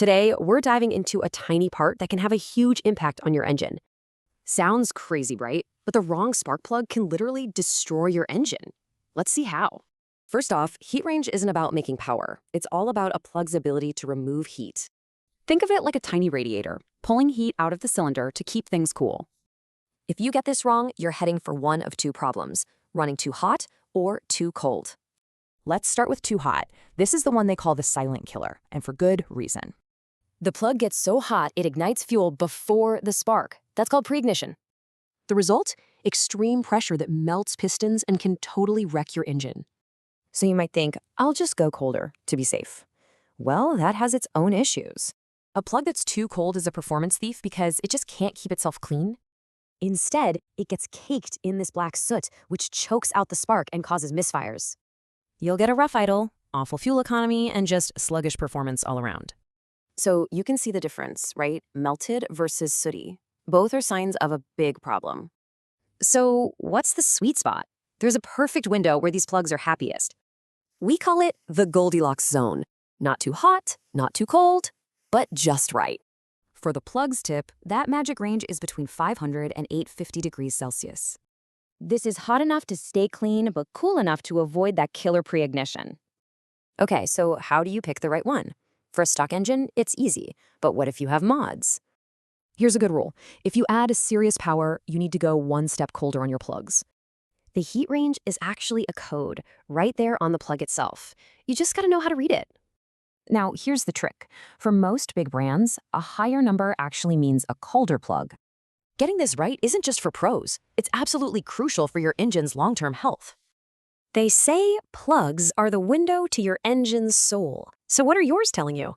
Today, we're diving into a tiny part that can have a huge impact on your engine. Sounds crazy, right? But the wrong spark plug can literally destroy your engine. Let's see how. First off, heat range isn't about making power. It's all about a plug's ability to remove heat. Think of it like a tiny radiator, pulling heat out of the cylinder to keep things cool. If you get this wrong, you're heading for one of two problems: running too hot or too cold. Let's start with too hot. This is the one they call the silent killer, and for good reason. The plug gets so hot it ignites fuel before the spark. That's called preignition. The result? Extreme pressure that melts pistons and can totally wreck your engine. So you might think, I'll just go colder to be safe. Well, that has its own issues. A plug that's too cold is a performance thief because it just can't keep itself clean. Instead, it gets caked in this black soot, which chokes out the spark and causes misfires. You'll get a rough idle, awful fuel economy, and just sluggish performance all around. So you can see the difference, right? Melted versus sooty. Both are signs of a big problem. So what's the sweet spot? There's a perfect window where these plugs are happiest. We call it the Goldilocks zone. Not too hot, not too cold, but just right. For the plugs tip, that magic range is between 500 and 850 degrees Celsius. This is hot enough to stay clean, but cool enough to avoid that killer preignition. Okay, so how do you pick the right one? For a stock engine, it's easy, but what if you have mods? Here's a good rule. If you add serious power, you need to go one step colder on your plugs. The heat range is actually a code right there on the plug itself. You just gotta know how to read it. Now, here's the trick. For most big brands, a higher number actually means a colder plug. Getting this right isn't just for pros. It's absolutely crucial for your engine's long-term health. They say plugs are the window to your engine's soul. So what are yours telling you?